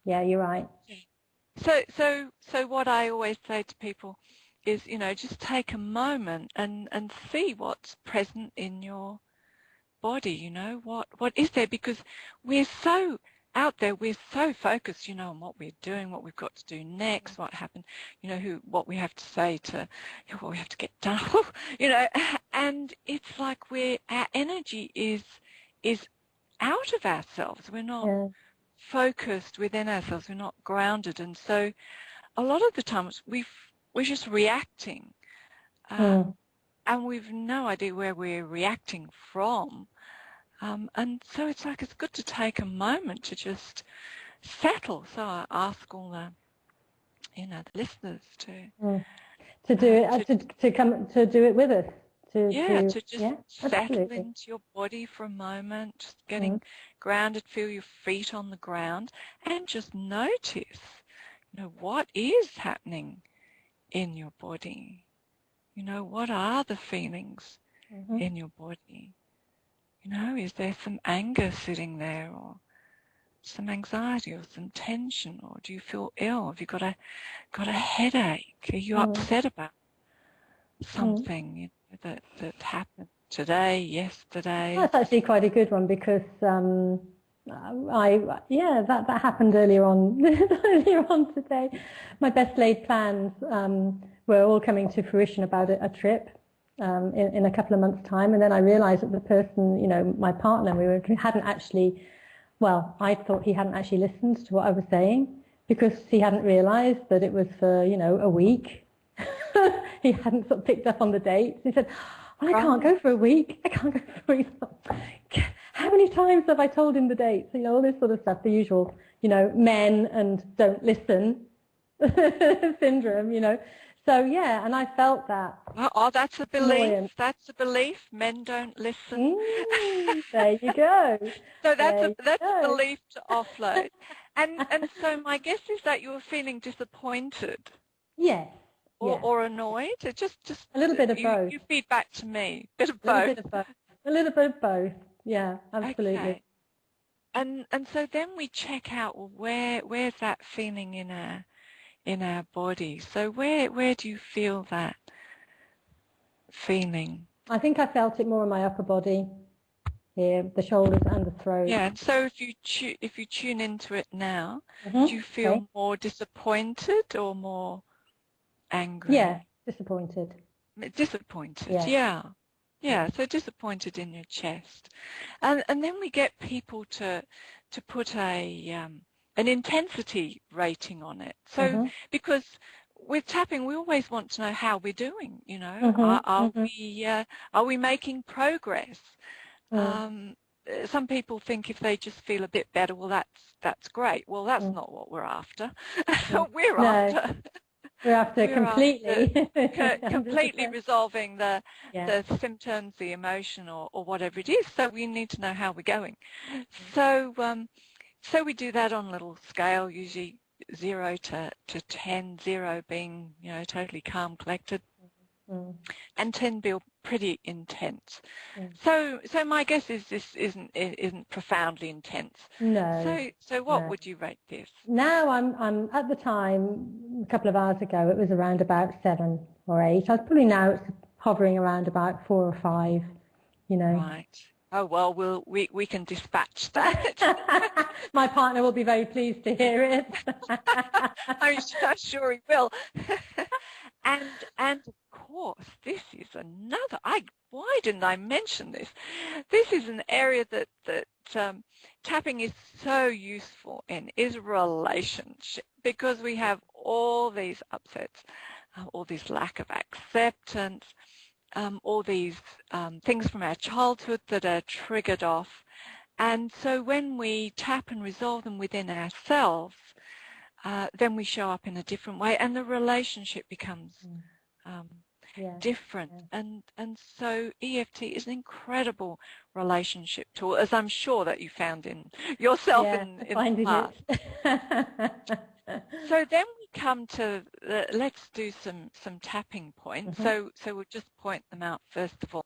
Yeah, you're right. So what I always say to people is, just take a moment and see what's present in your body. What is there, because we're so out there, we're so focused, on what we're doing, what we've got to do next, what happened, what we have to say to, what we have to get done, and it's like our energy is out of ourselves. We're not focused within ourselves. We're not grounded, and so a lot of the times we're just reacting, and we've no idea where we're reacting from. And so it's good to take a moment to just settle. So I ask all the, the listeners to do it, to come to do it with us. To just settle into your body for a moment, just getting grounded, feel your feet on the ground, and just notice, what is happening in your body. What are the feelings in your body? Is there some anger sitting there, or some anxiety, or some tension, or do you feel ill? Have you got a headache? Are you upset about something that happened today, yesterday? That's actually quite a good one, because that happened earlier on today. My best laid plans were all coming to fruition about a trip in a couple of months' time, and then I realized that the person, my partner, hadn't actually, I thought he hadn't actually listened to what I was saying, because he hadn't realized that it was for a week. He hadn't sort of picked up on the dates. He said, I can't go for a week. I can't go for a week. How many times have I told him the dates? All this sort of stuff, the usual, men and don't listen syndrome, So, and I felt that. Oh, that's a belief. Annoyance. That's a belief. Men don't listen. There you go. So that's a belief to offload. And so my guess is that you were feeling disappointed. Yes. Or annoyed. It just a little bit of both. You feed back to me. A little bit of both. Yeah, absolutely. Okay. And so then we check out, where's that feeling in our body. So where do you feel that feeling? I think I felt it more in my upper body, here, the shoulders and the throat. Yeah. And so if you tune into it now, do you feel more disappointed or more angry? Yeah, disappointed. Disappointed. Yeah. So disappointed in your chest, and then we get people to put an intensity rating on it. So because with tapping, we always want to know how we're doing. Are we making progress? Some people think if they just feel a bit better, that's great. Well, that's not what we're after. We're after completely resolving the symptoms, the emotion, or whatever it is. So we need to know how we're going. So we do that on a little scale, usually 0 to 10, 0 being totally calm, collected, and 10 being pretty intense. So my guess is this isn't profoundly intense. No. So what would you rate this? Now I'm at the time, a couple of hours ago, it was around about 7 or 8. I was probably now it's hovering around about 4 or 5. Right. Oh well, we can dispatch that. My partner will be very pleased to hear it. I'm sure he will. And of course, this is another. Why didn't I mention this? This is an area that tapping is so useful in, is relationship, because we have all these upsets, all this lack of acceptance, all these things from our childhood that are triggered off. And so when we tap and resolve them within ourselves, then we show up in a different way, and the relationship becomes different. And so EFT is an incredible relationship tool, as I'm sure that you found in yourself in the past. So then we come to let's do some tapping points. So we'll just point them out first of all.